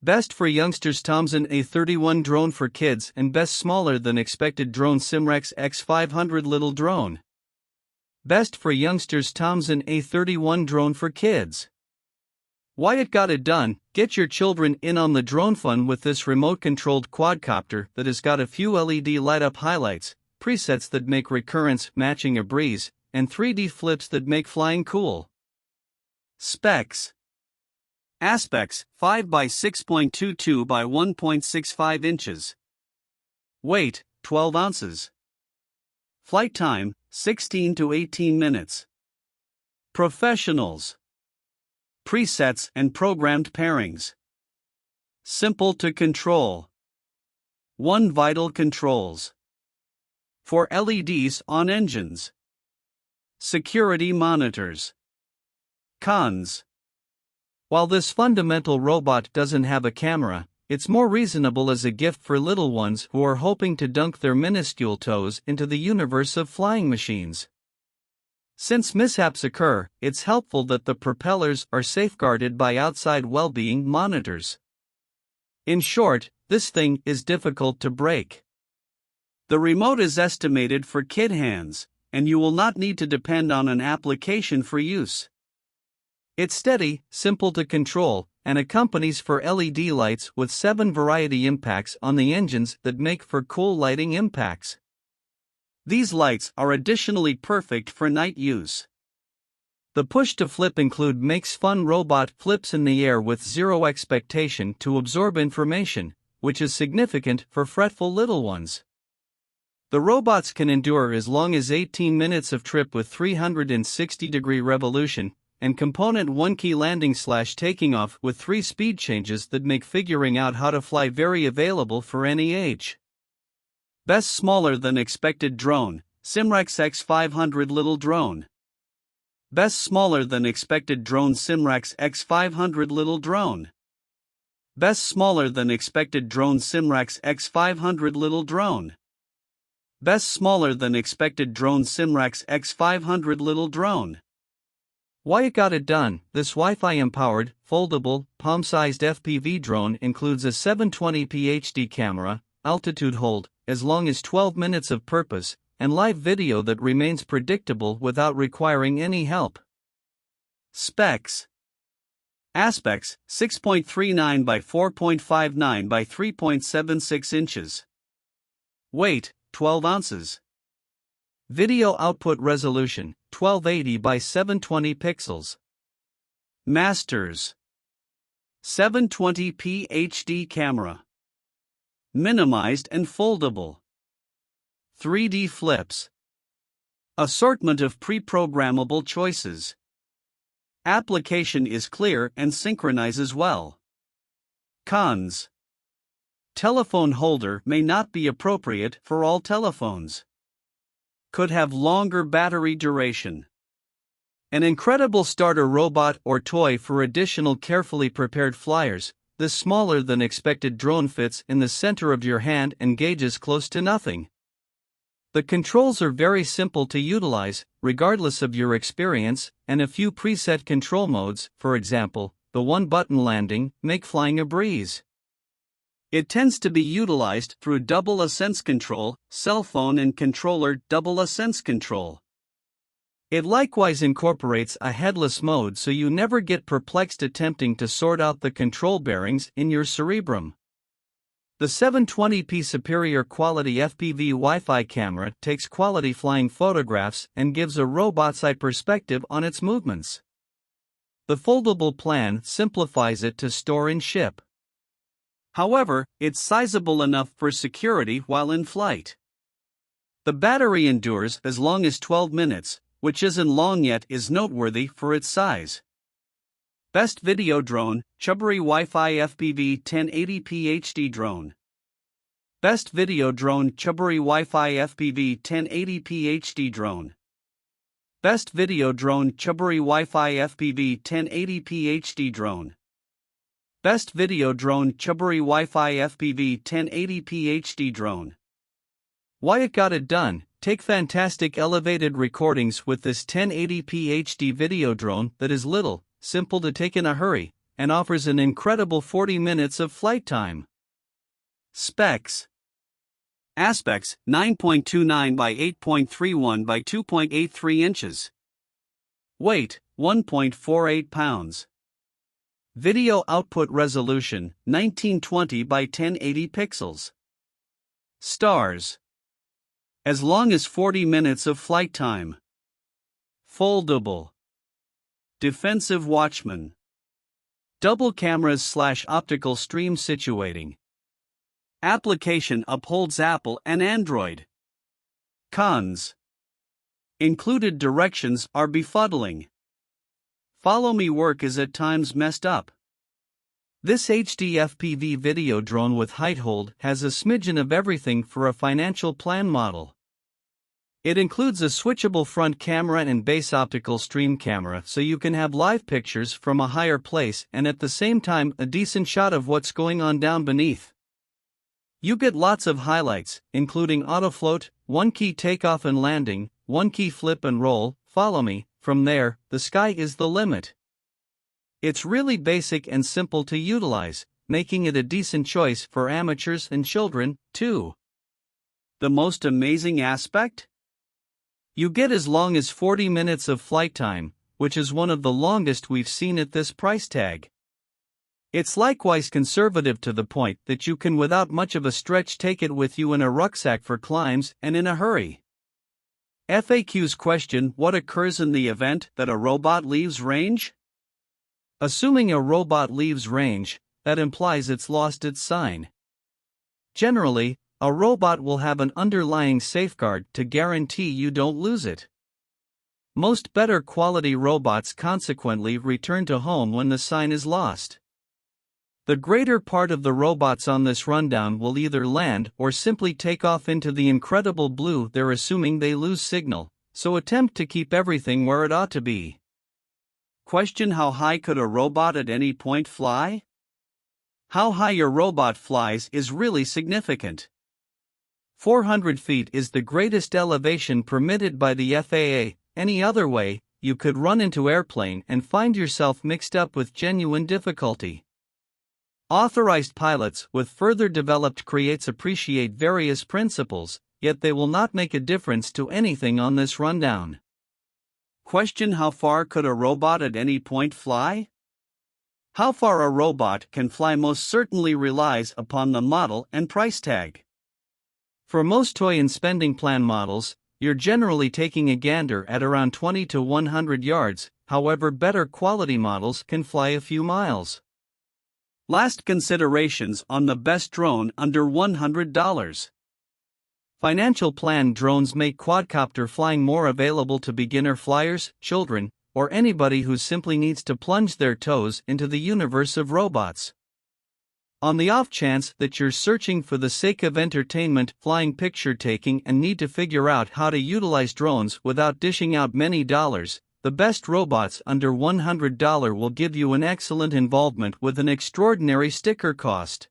Best for youngsters Tomzon A31 drone for kids and best smaller than expected drone Simrex X500 little drone. Best for youngsters Tomzon A31 drone for kids. Why it got it done? Get your children in on the drone fun with this remote-controlled quadcopter that has got a few LED light-up highlights, presets that make recurrence matching a breeze, and 3D flips that make flying cool. Specs. Aspects: 5 by 6.22 by 1.65 inches. Weight: 12 ounces. Flight time: 16 to 18 minutes. Professionals. Presets and programmed pairings. Simple to control. 1 vital controls. 4 LEDs on engines. Security monitors. Cons. While this fundamental robot doesn't have a camera, it's more reasonable as a gift for little ones who are hoping to dunk their minuscule toes into the universe of flying machines. Since mishaps occur, it's helpful that the propellers are safeguarded by outside well-being monitors. In short, this thing is difficult to break. The remote is estimated for kid hands, and you will not need to depend on an application for use. It's steady, simple to control, and accompanies 4 LED lights with 7 variety impacts on the engines that make for cool lighting impacts. These lights are additionally perfect for night use. The push-to-flip include makes fun robot flips in the air with zero expectation to absorb information, which is significant for fretful little ones. The robots can endure as long as 18 minutes of trip with 360-degree revolution, and component 1-key landing/taking off with 3 speed changes that make figuring out how to fly very available for any age. Best smaller than expected drone, Simrex X500 little drone. Best smaller than expected drone Simrex X500 little drone. Best smaller than expected drone Simrex X500 little drone. Best smaller than expected drone Simrex X500 little drone. Why it got it done? This Wi-Fi empowered, foldable, palm-sized FPV drone includes a 720p HD camera, altitude hold, as long as 12 minutes of purpose, and live video that remains predictable without requiring any help. Specs. Aspects: 6.39 by 4.59 by 3.76 inches. Weight: 12 ounces. Video output resolution: 1280 by 720 pixels. Masters: 720p HD camera. Minimized and foldable. 3D flips. Assortment of pre-programmable choices. Application is clear and synchronizes well. Cons. Telephone holder may not be appropriate for all telephones. Could have longer battery duration. An incredible starter robot or toy for additional carefully prepared flyers. This smaller than expected drone fits in the center of your hand and gauges close to nothing. The controls are very simple to utilize, regardless of your experience, and a few preset control modes, for example, the 1-button landing, make flying a breeze. It tends to be utilized through double ascents control, cell phone and controller double ascents control. It likewise incorporates a headless mode so you never get perplexed attempting to sort out the control bearings in your cerebrum. The 720p superior quality FPV Wi-Fi camera takes quality flying photographs and gives a robot's eye perspective on its movements. The foldable plan simplifies it to store and ship. However, it's sizable enough for security while in flight. The battery endures as long as 12 minutes, which isn't long yet is noteworthy for its size. Best video drone, Chubbury Wi-Fi FPV 1080p HD drone. Best video drone, Chubbury Wi-Fi FPV 1080p HD drone. Best video drone, Chubbury Wi-Fi FPV 1080p HD drone. Best video drone, Chubbury Wi-Fi FPV 1080p HD drone. Why it got it done? Take fantastic elevated recordings with this 1080p HD video drone that is little, simple to take in a hurry, and offers an incredible 40 minutes of flight time. Specs: Aspects 9.29 by 8.31 by 2.83 inches. Weight 1.48 pounds. Video output resolution 1920 by 1080 pixels. Stars: as long as 40 minutes of flight time. Foldable. Defensive watchman. Double cameras / optical stream situating. Application upholds Apple and Android. Cons: included directions are befuddling. Follow Me work is at times messed up. This HD FPV video drone with height hold has a smidgen of everything for a financial plan model. It includes a switchable front camera and base optical stream camera so you can have live pictures from a higher place and at the same time a decent shot of what's going on down beneath. You get lots of highlights, including autofloat, 1-key takeoff and landing, 1-key flip and roll, follow me. From there, the sky is the limit. It's really basic and simple to utilize, making it a decent choice for amateurs and children, too. The most amazing aspect? You get as long as 40 minutes of flight time, which is one of the longest we've seen at this price tag. It's likewise conservative to the point that you can without much of a stretch take it with you in a rucksack for climbs and in a hurry. FAQ's question: what occurs in the event that a robot leaves range? Assuming a robot leaves range, that implies it's lost its sign. Generally, a robot will have an underlying safeguard to guarantee you don't lose it. Most better quality robots consequently return to home when the sign is lost. The greater part of the robots on this rundown will either land or simply take off into the incredible blue. They're assuming they lose signal, so attempt to keep everything where it ought to be. Question: how high could a robot at any point fly? How high your robot flies is really significant. 400 feet is the greatest elevation permitted by the FAA. Any other way, you could run into airplane and find yourself mixed up with genuine difficulty. Authorized pilots with further developed creates appreciate various principles, yet they will not make a difference to anything on this rundown. Question: how far could a robot at any point fly? How far a robot can fly most certainly relies upon the model and price tag. For most toy and spending plan models, you're generally taking a gander at around 20 to 100 yards, however better quality models can fly a few miles. Last considerations on the best drone under $100. Financial plan drones make quadcopter flying more available to beginner flyers, children, or anybody who simply needs to plunge their toes into the universe of robots. On the off chance that you're searching for the sake of entertainment, flying picture taking, and need to figure out how to utilize drones without dishing out many dollars, the best robots under $100 will give you an excellent involvement with an extraordinary sticker cost.